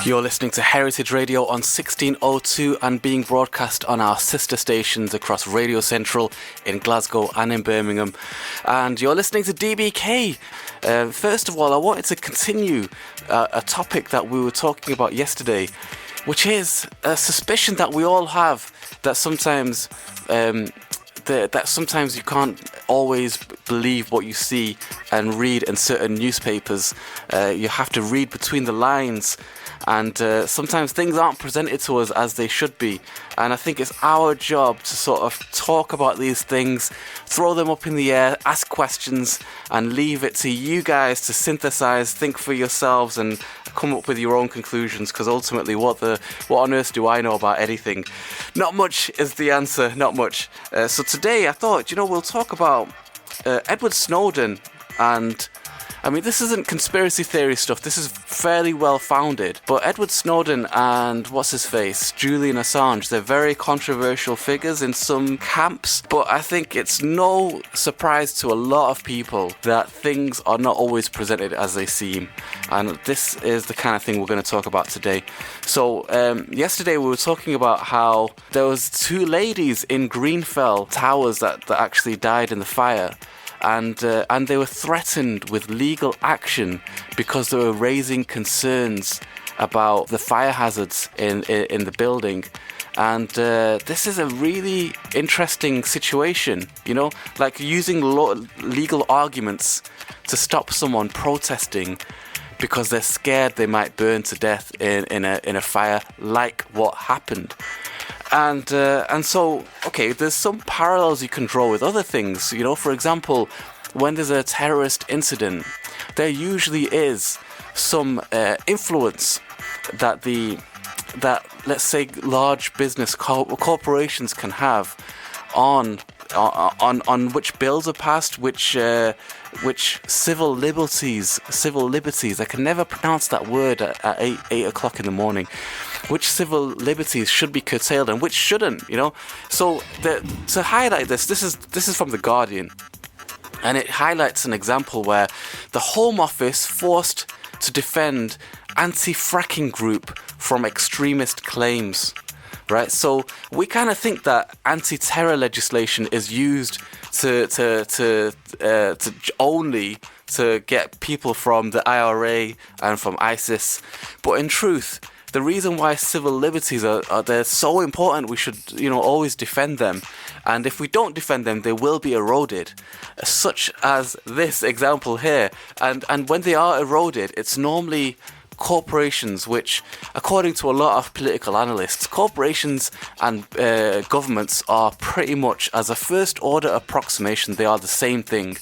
You're listening to Heritage Radio on 1602 and being broadcast on our sister stations across Radio Central in Glasgow and in Birmingham. And you're listening to DBK. First of all, I wanted to continue a topic that we were talking about yesterday, which is a suspicion that we all have that sometimes sometimes you can't always believe what you see and read in certain newspapers. You have to read between the lines. And sometimes things aren't presented to us as they should be. And I think it's our job to sort of talk about these things, throw them up in the air, ask questions, and leave it to you guys to synthesize, think for yourselves, and come up with your own conclusions. Because ultimately, what on earth do I know about anything? Not much is the answer, not much. So today I thought, we'll talk about Edward Snowden. And I mean, this isn't conspiracy theory stuff. This is fairly well founded. But Edward Snowden and Julian Assange, they're very controversial figures in some camps. But I think it's no surprise to a lot of people that things are not always presented as they seem. And this is the kind of thing we're going to talk about today. So yesterday we were talking about how there was two ladies in Greenfell Towers that actually died in the fire. And they were threatened with legal action because they were raising concerns about the fire hazards in the building. And this is a really interesting situation, like using legal arguments to stop someone protesting because they're scared they might burn to death in a fire like what happened. And so, okay, there's some parallels you can draw with other things. For example, when there's a terrorist incident, there usually is some influence that let's say large business corporations can have on which bills are passed, which civil liberties. I can never pronounce that word at 8 o'clock in the morning. Which civil liberties should be curtailed and which shouldn't, So to highlight this is from The Guardian, and it highlights an example where the Home Office forced to defend anti-fracking group from extremist claims. Right, so we kind of think that anti-terror legislation is used to only to get people from the IRA and from ISIS, but in truth, the reason why civil liberties are they're so important, we should always defend them, and if we don't defend them, they will be eroded, such as this example here. And when they are eroded, it's normally corporations which, according to a lot of political analysts, corporations and governments are pretty much, as a first order approximation, they are the same thing.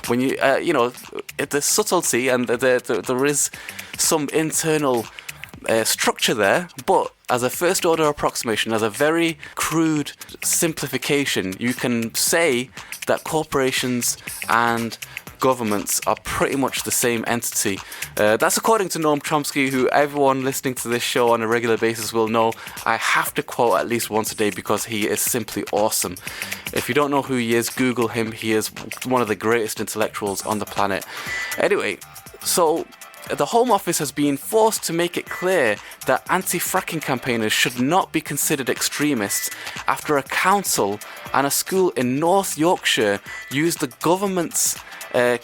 When the subtlety and there is some internal structure there, but as a first order approximation, as a very crude simplification, you can say that corporations and governments are pretty much the same entity. That's according to Noam Chomsky, who everyone listening to this show on a regular basis will know I have to quote at least once a day because he is simply awesome. If you don't know who he is, Google him. He is one of the greatest intellectuals on the planet. Anyway, so the Home Office has been forced to make it clear that anti-fracking campaigners should not be considered extremists after a council and a school in North Yorkshire used the government's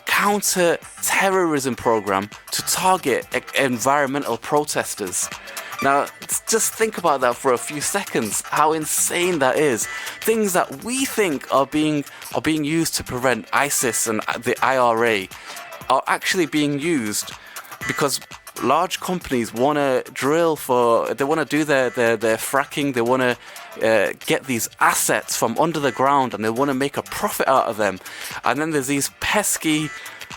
counter-terrorism programme to target environmental protesters. Now, just think about that for a few seconds, how insane that is. Things that we think are being used to prevent ISIS and the IRA are actually being used because large companies want to they want to do their fracking, they want to get these assets from under the ground and they want to make a profit out of them. And then there's these pesky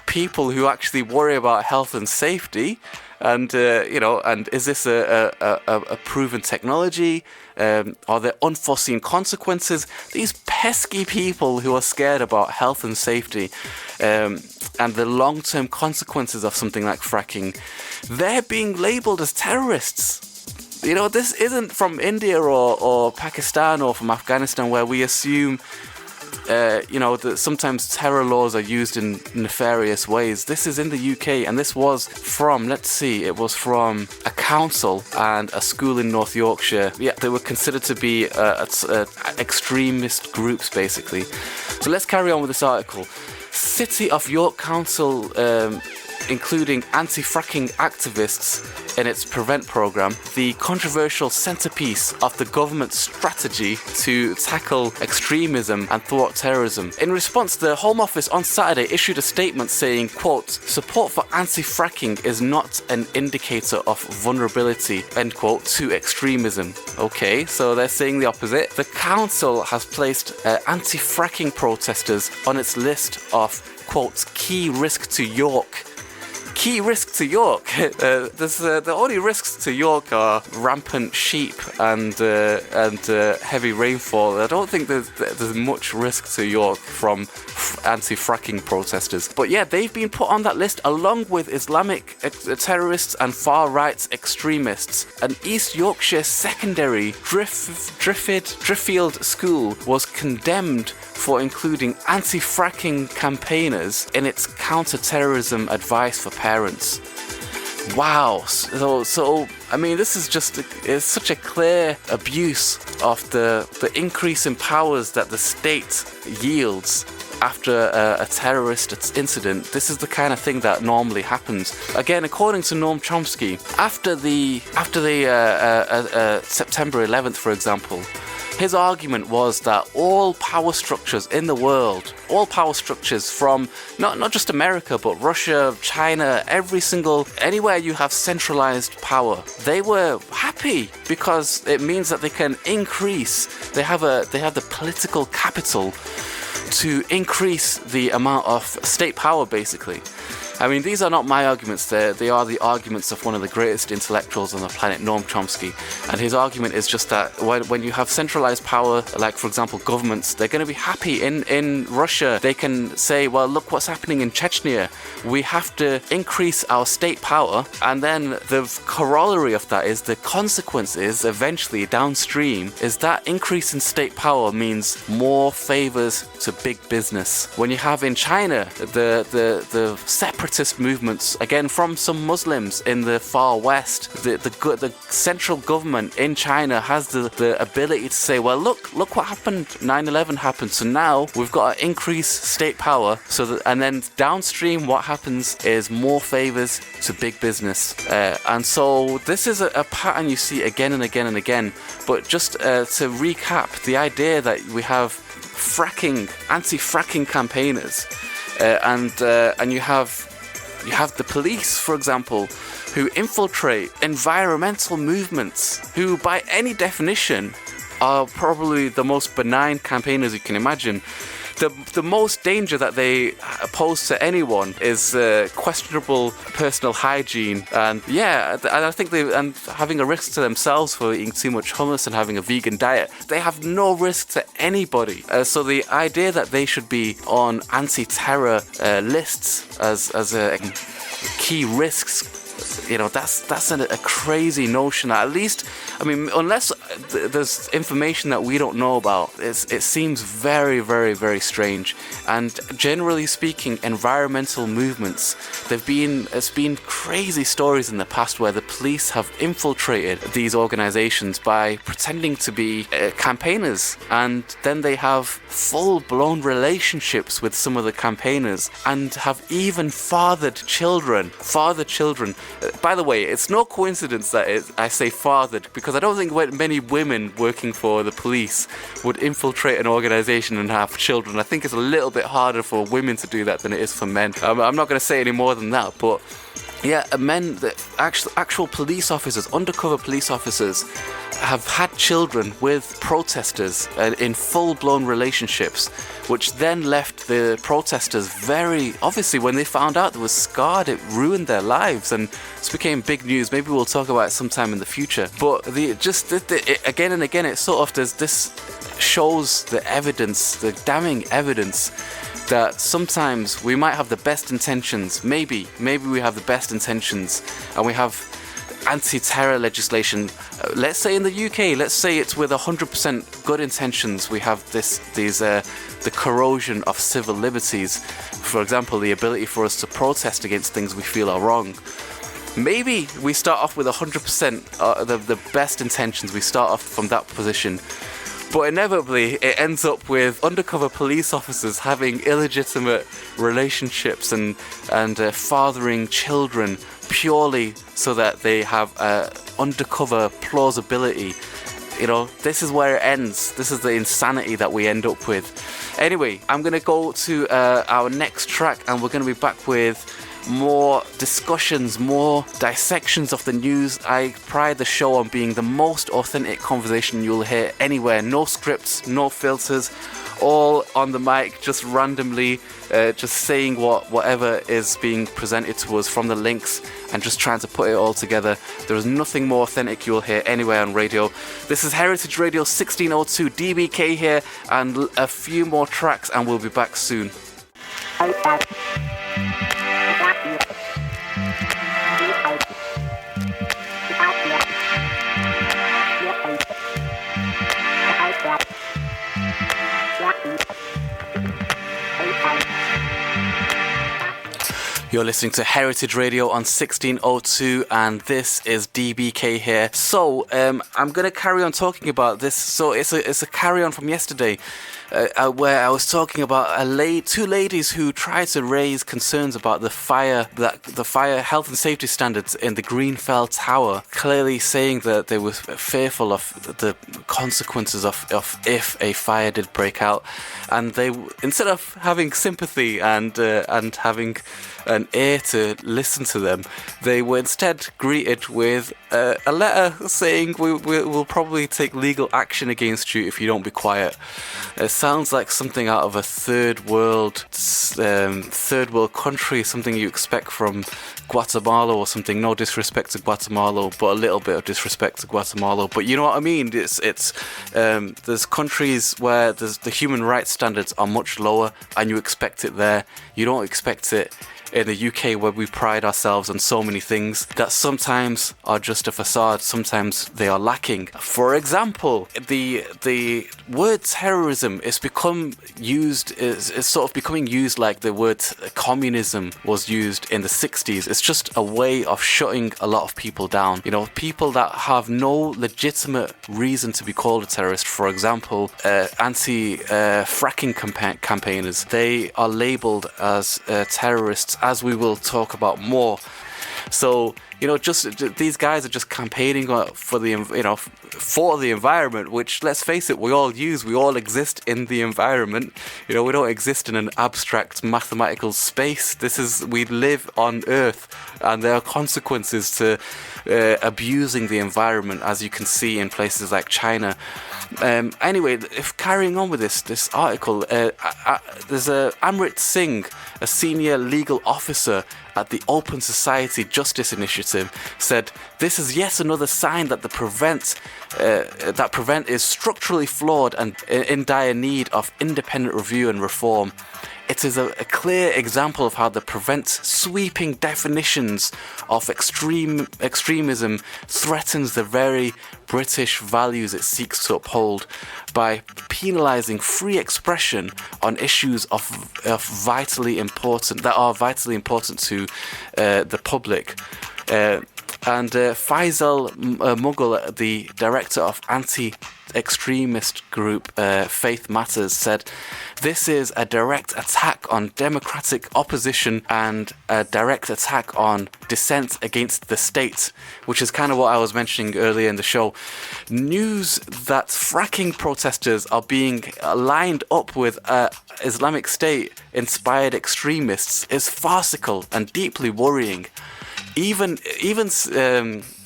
people who actually worry about health and safety. And, and is this a proven technology? Are there unforeseen consequences? These pesky people who are scared about health and safety and the long-term consequences of something like fracking, they're being labeled as terrorists. This isn't from India or Pakistan or from Afghanistan, where we assume that sometimes terror laws are used in nefarious ways. This is in the UK, and this was from, it was from a council and a school in North Yorkshire. Yeah, they were considered to be extremist groups, basically. So let's carry on with this article. City of York Council, including anti-fracking activists in its Prevent programme, the controversial centrepiece of the government's strategy to tackle extremism and thwart terrorism. In response, the Home Office on Saturday issued a statement saying, quote, "Support for anti-fracking is not an indicator of vulnerability," end quote, to extremism. Okay, so they're saying the opposite. The council has placed anti-fracking protesters on its list of, quote, key risk to York. Key risk to York. The only risks to York are rampant sheep and heavy rainfall. I don't think there's much risk to York from anti-fracking protesters. But yeah, they've been put on that list along with Islamic terrorists and far-right extremists. An East Yorkshire secondary Driffield school was condemned for including anti-fracking campaigners in its counter-terrorism advice for parents. Wow. So I mean, this is it's such a clear abuse of the increase in powers that the state yields after a terrorist incident. This is the kind of thing that normally happens. Again, according to Noam Chomsky, after the September 11th, for example, his argument was that all power structures in the world, all power structures from not just America, but Russia, China, anywhere you have centralized power, they were happy because it means that they can increase, they have the political capital to increase the amount of state power, basically. I mean, these are not my arguments. They are the arguments of one of the greatest intellectuals on the planet, Noam Chomsky. And his argument is just that when you have centralized power, like, for example, governments, they're going to be happy. In Russia, they can say, well, look what's happening in Chechnya. We have to increase our state power. And then the corollary of that is the consequence is eventually downstream is that increase in state power means more favors to big business. When you have in China, the separatist movements, again from some Muslims in the far west, the central government in China has the ability to say, well, look what happened, 9/11 happened, so now we've got to increase state power, and then downstream what happens is more favors to big business. And so this is a pattern you see again and again and again. But just to recap, the idea that we have anti-fracking campaigners, and you have the police, for example, who infiltrate environmental movements, who by any definition are probably the most benign campaigners you can imagine. The most danger that they pose to anyone is questionable personal hygiene, and I think and having a risk to themselves for eating too much hummus and having a vegan diet. They have no risk to anybody. So the idea that they should be on anti-terror lists as key risks, that's a crazy notion. At least, I mean, unless there's information that we don't know about, it seems very, very, very strange. And generally speaking, environmental movements, it's been crazy stories in the past where the police have infiltrated these organizations by pretending to be campaigners, and then they have full-blown relationships with some of the campaigners and have even fathered children. By the way, it's no coincidence that I say fathered, because I don't think many women working for the police would infiltrate an organization and have children. I think it's a little bit harder for women to do that than it is for men. I'm not going to say any more than that, but Yeah, actual police officers, undercover police officers, have had children with protesters in full-blown relationships, which then left the protesters very, obviously, when they found out they were scarred, it ruined their lives, and this became big news. Maybe we'll talk about it sometime in the future. But again and again, it sort of does this, shows the evidence, the damning evidence, that sometimes we might have the best intentions, maybe we have the best intentions, and we have anti-terror legislation, let's say in the UK, let's say it's with 100% good intentions. We have the corrosion of civil liberties, for example, the ability for us to protest against things we feel are wrong. Maybe we start off with 100% the best intentions, we start off from that position. But inevitably, it ends up with undercover police officers having illegitimate relationships and fathering children purely so that they have undercover plausibility. You know, this is where it ends. This is the insanity that we end up with. Anyway, I'm going to go to our next track, and we're going to be back with more discussions, more dissections of the news. I pride the show on being the most authentic conversation you'll hear anywhere. No scripts, no filters, all on the mic, just randomly, just saying whatever is being presented to us from the links and just trying to put it all together. There is nothing more authentic you'll hear anywhere on radio. This is Heritage Radio 1602, DBK here, and a few more tracks, and we'll be back soon. You're listening to Heritage Radio on 1602, and this is DBK here. So, I'm going to carry on talking about this. So, it's a carry on from yesterday, where I was talking about two ladies who tried to raise concerns about the fire health and safety standards in the Grenfell Tower, clearly saying that they were fearful of the consequences of if a fire did break out, and they, instead of having sympathy and having an ear to listen to them, they were instead greeted with a letter saying we'll probably take legal action against you if you don't be quiet. It sounds like something out of a third world country, something you expect from Guatemala or something. No disrespect to Guatemala, but a little bit of disrespect to Guatemala. But you know what I mean? There's countries where the human rights standards are much lower, and you expect it there. You don't expect it in the UK, where we pride ourselves on so many things that sometimes are just a facade, sometimes they are lacking. For example, the word terrorism is sort of becoming used like the word communism was used in the 60s. It's just a way of shutting a lot of people down. You know, people that have no legitimate reason to be called a terrorist. For example, anti-fracking campaigners, they are labelled as terrorists, as we will talk about more. So, you know, just these guys are just campaigning for the environment, which, let's face it, we all exist in the environment. You know, we don't exist in an abstract mathematical space. We live on Earth, and there are consequences to abusing the environment, as you can see in places like China. Anyway, if carrying on with this article, there's Amrit Singh, a senior legal officer at the Open Society Justice Initiative, said, "This is yet another sign that Prevent is structurally flawed and in dire need of independent review and reform. It is a clear example of how the Prevent sweeping definitions of extremism threatens the very British values it seeks to uphold by penalising free expression on issues that are vitally important to the public." And Faisal Mughal, the director of anti-extremist group Faith Matters, said, "This is a direct attack on democratic opposition and a direct attack on dissent against the state," which is kind of what I was mentioning earlier in the show. News that fracking protesters are being lined up with Islamic State-inspired extremists is farcical and deeply worrying.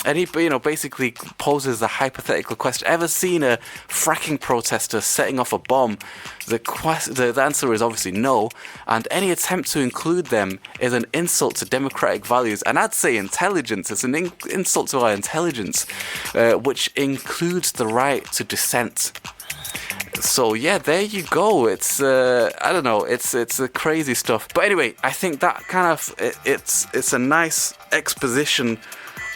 any, basically poses a hypothetical question. Ever seen a fracking protester setting off a bomb? The answer is obviously no, and any attempt to include them is an insult to democratic values, and I'd say intelligence. It's an insult to our intelligence, which includes the right to dissent. So yeah, there you go. It's I don't know. It's a crazy stuff. But anyway, I think that kind of it's a nice exposition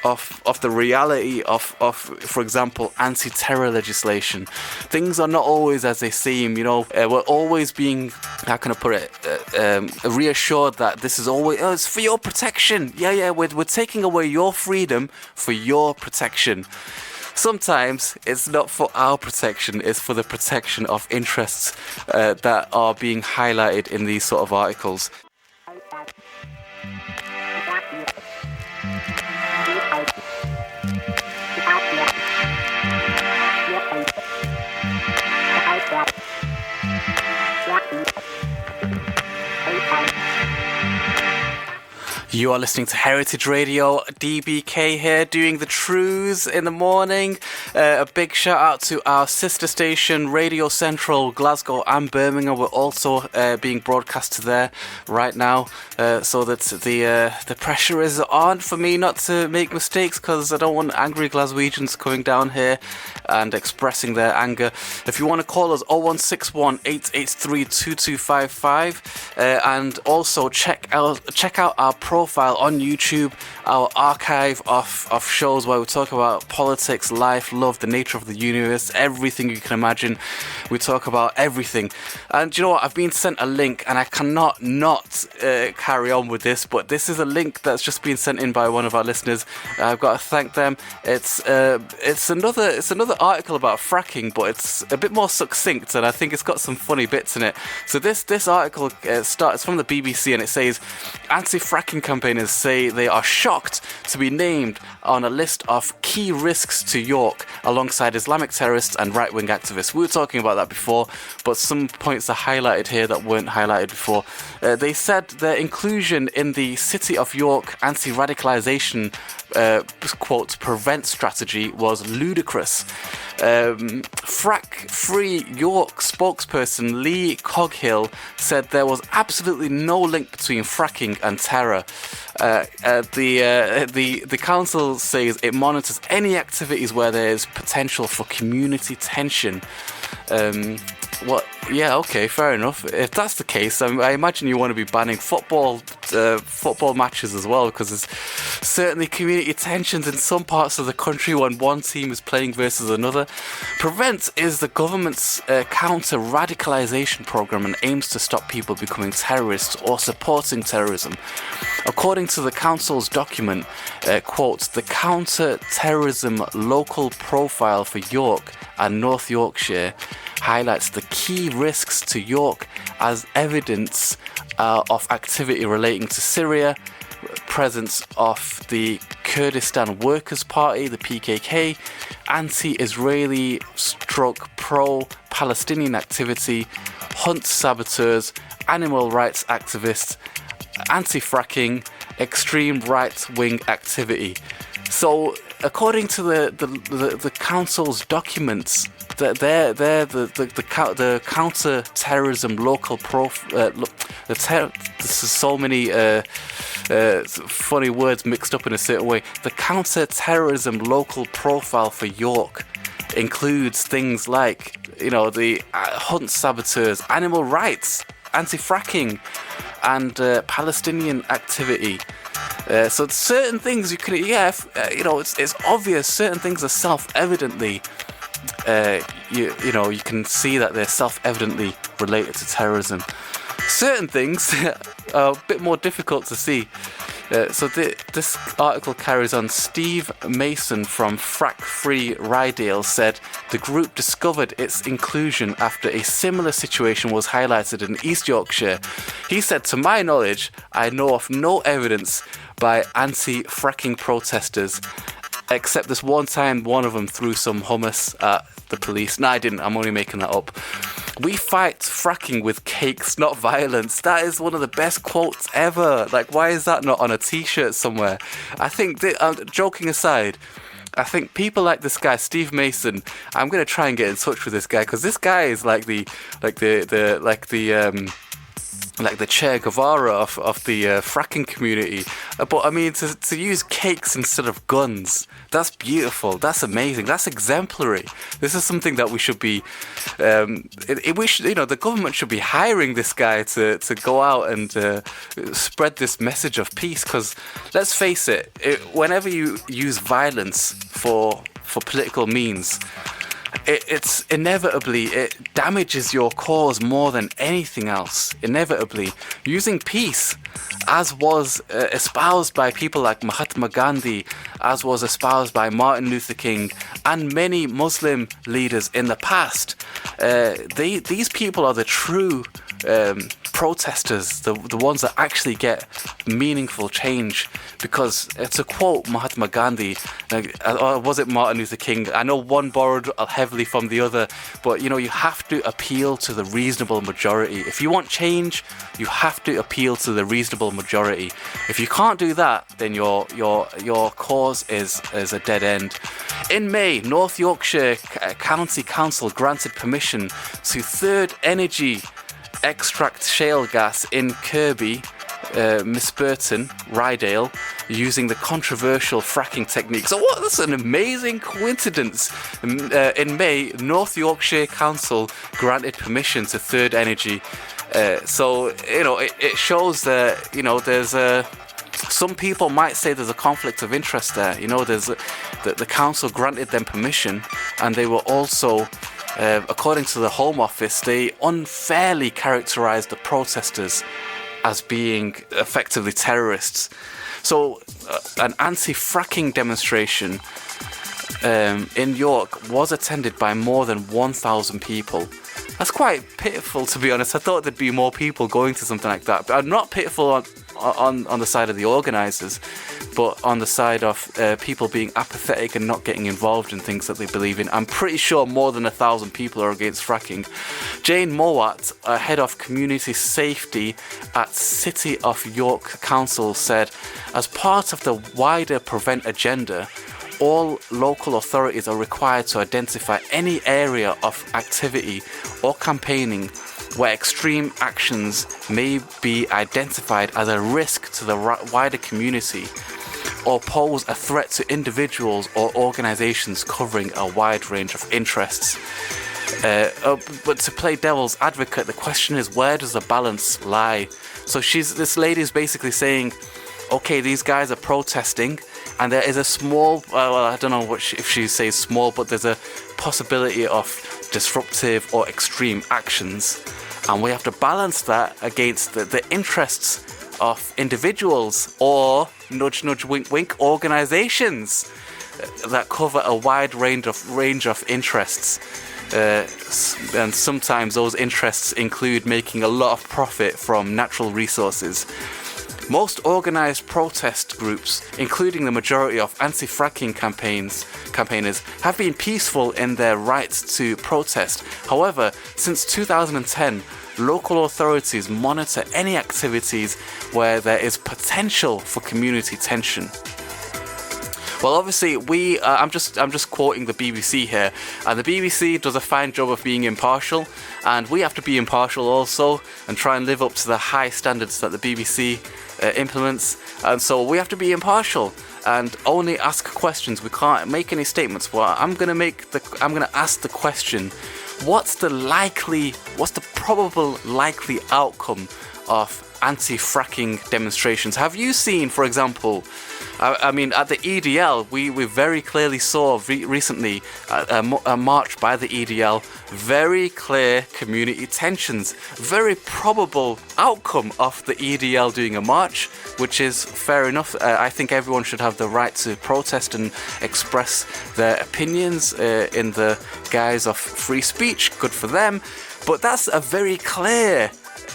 of the reality of for example, anti-terror legislation. Things are not always as they seem. We're always being, how can I put it, reassured that this is always, it's for your protection. Yeah, we're taking away your freedom for your protection. Sometimes it's not for our protection, it's for the protection of interests that are being highlighted in these sort of articles. You are listening to Heritage Radio. DBK here, doing the truths in the morning. A big shout out to our sister station, Radio Central, Glasgow and Birmingham. We're also being broadcast to there right now, so that the pressure is on for me not to make mistakes, because I don't want angry Glaswegians coming down here and expressing their anger. If you want to call us, 0161 883 2255, and also check out our profile on YouTube, our archive of shows where we talk about politics, life, love, the nature of the universe, everything you can imagine. We talk about everything. And you know what? I've been sent a link, and I cannot not carry on with this, but this is a link that's just been sent in by one of our listeners. I've got to thank them. It's another article about fracking, but it's a bit more succinct, and I think it's got some funny bits in it. So this article starts from the BBC, and it says, anti-fracking campaigners say they are shocked to be named on a list of key risks to York alongside Islamic terrorists and right-wing activists. We were talking about that before, but some points are highlighted here that weren't highlighted before. They said their inclusion in the City of York anti-radicalisation quote prevent strategy was ludicrous. Frack Free York spokesperson Lee Coghill said there was absolutely no link between fracking and terror. The council says it monitors any activities where there is potential for community tension. Yeah, okay, fair enough. If that's the case, I imagine you want to be banning football matches as well, because there's certainly community tensions in some parts of the country when one team is playing versus another. Prevent is the government's counter-radicalisation programme and aims to stop people becoming terrorists or supporting terrorism. According to the council's document, quote, the counter-terrorism local profile for York and North Yorkshire highlights the key risks to York as evidence of activity relating to Syria, presence of the Kurdistan Workers' Party, the PKK, anti-Israeli / pro-Palestinian activity, hunt saboteurs, animal rights activists, anti-fracking, extreme right-wing activity. So, according to the council's documents, they're the counter-terrorism local this is so many funny words mixed up in a certain way. The counter-terrorism local profile for York includes things like, the hunt saboteurs, animal rights, anti-fracking, and Palestinian activity. So certain things you can, it's obvious. Certain things are self-evidently, you can see that they're self-evidently related to terrorism. Certain things are a bit more difficult to see. So this article carries on. Steve Mason from Frack Free Rydale said the group discovered its inclusion after a similar situation was highlighted in East Yorkshire. He said, to my knowledge, I know of no evidence by anti-fracking protesters, except this one time one of them threw some hummus at the police. No, I didn't. I'm only making that up. We fight fracking with cakes, not violence. That is one of the best quotes ever. Like, why is that not on a t-shirt somewhere? I think, joking aside, I think people like this guy, Steve Mason, I'm going to try and get in touch with this guy, because this guy is like the Che Guevara of the fracking community. But I mean, to use cakes instead of guns, that's beautiful. That's amazing. That's exemplary. This is something that we should be. The government should be hiring this guy to go out and spread this message of peace. Because let's face it, whenever you use violence for political means, it inevitably damages your cause more than anything else. Inevitably, using peace, as was espoused by people like Mahatma Gandhi, as was espoused by Martin Luther King and many Muslim leaders in the past, these people are the true protesters, the ones that actually get meaningful change. Because to quote Mahatma Gandhi, or was it Martin Luther King? I know one borrowed heavily from the other, but you have to appeal to the reasonable majority. If you want change, you have to appeal to the reasonable majority. If you can't do that, then your cause is a dead end. In May, North Yorkshire County Council granted permission to Third Energy extract shale gas in Kirby, Miss Burton, Rydale, using the controversial fracking technique. So that's an amazing coincidence. In May, North Yorkshire Council granted permission to Third Energy. So it shows that there's some people might say there's a conflict of interest there. There's the council granted them permission, and they were also, according to the Home Office, they unfairly characterised the protesters as being effectively terrorists. So an anti-fracking demonstration in York was attended by more than 1,000 people. That's quite pitiful, to be honest. I thought there'd be more people going to something like that. But I'm not pitiful on the side of the organisers, but on the side of people being apathetic and not getting involved in things that they believe in. I'm pretty sure more than 1,000 people are against fracking. Jane Mowat, head of community safety at City of York Council, said, as part of the wider Prevent agenda, all local authorities are required to identify any area of activity or campaigning where extreme actions may be identified as a risk to the wider community or pose a threat to individuals or organizations covering a wide range of interests. But to play devil's advocate, the question is, where does the balance lie? So this lady is basically saying, okay, these guys are protesting, and there is a small, I don't know if she says small, but there's a possibility of disruptive or extreme actions. And we have to balance that against the interests of individuals or, nudge, nudge, wink, wink, organizations that cover a wide range of interests. And sometimes those interests include making a lot of profit from natural resources. Most organised protest groups, including the majority of anti-fracking campaigners, have been peaceful in their rights to protest. However, since 2010, local authorities monitor any activities where there is potential for community tension. Well, obviously, I'm just quoting the BBC here, and the BBC does a fine job of being impartial, and we have to be impartial also and try and live up to the high standards that the BBC implements. And so we have to be impartial and only ask questions. We can't make any statements. Well, I'm gonna ask the question: what's the probable likely outcome of anti-fracking demonstrations? Have you seen, for example, at the EDL, we very clearly saw recently a march by the EDL, very clear community tensions, very probable outcome of the EDL doing a march, which is fair enough. I think everyone should have the right to protest and express their opinions in the guise of free speech. Good for them. But that's a very clear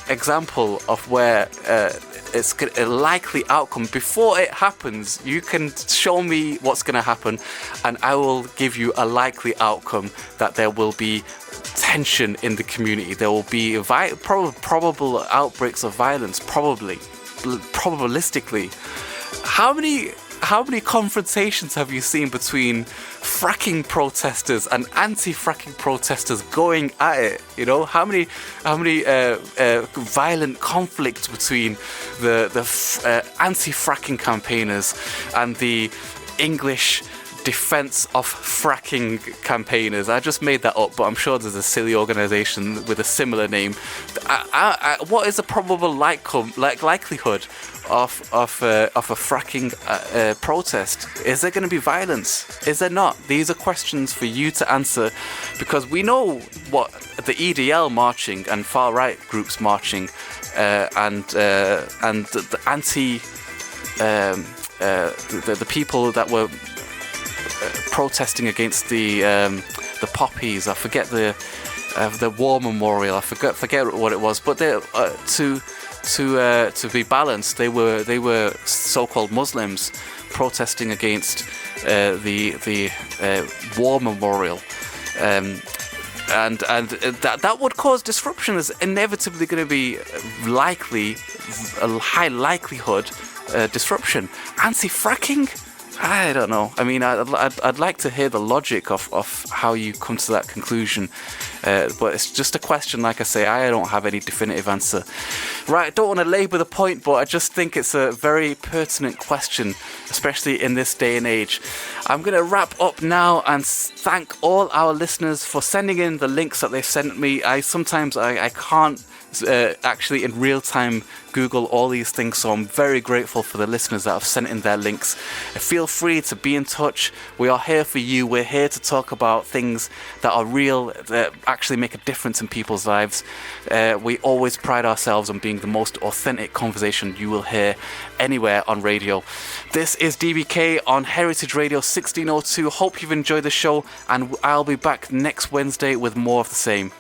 example of where a likely outcome. Before it happens, you can show me what's going to happen, and I will give you a likely outcome that there will be tension in the community. There will be probable outbreaks of violence, probabilistically. How many confrontations have you seen between fracking protesters and anti-fracking protesters going at it? You know, how many violent conflicts between the anti-fracking campaigners and the English defense of fracking campaigners? I just made that up, but I'm sure there's a silly organization with a similar name. What is the probable likelihood of a fracking protest? Is there going to be violence? Is there not? These are questions for you to answer, because we know what the EDL marching and far right groups marching and the anti the people that were protesting against the poppies. I forget the war memorial. I forget what it was, but they to be balanced, they were so-called Muslims protesting against the war memorial, and that would cause disruption. There's inevitably going to be a high likelihood disruption. Anti-fracking? I don't know. I mean, I'd like to hear the logic of how you come to that conclusion, but it's just a question. Like I say, I don't have any definitive answer. Right, I don't want to labour the point, but I just think it's a very pertinent question, especially in this day and age. I'm going to wrap up now and thank all our listeners for sending in the links that they've sent me. Sometimes I can't actually in real time Google all these things, so I'm very grateful for the listeners that have sent in their links. Feel free to be in touch. We are here for you. We're here to talk about things that are real, that actually make a difference in people's lives. We always pride ourselves on being the most authentic conversation you will hear anywhere on radio. This is DBK on Heritage Radio 1602. Hope you've enjoyed the show, and I'll be back next Wednesday with more of the same.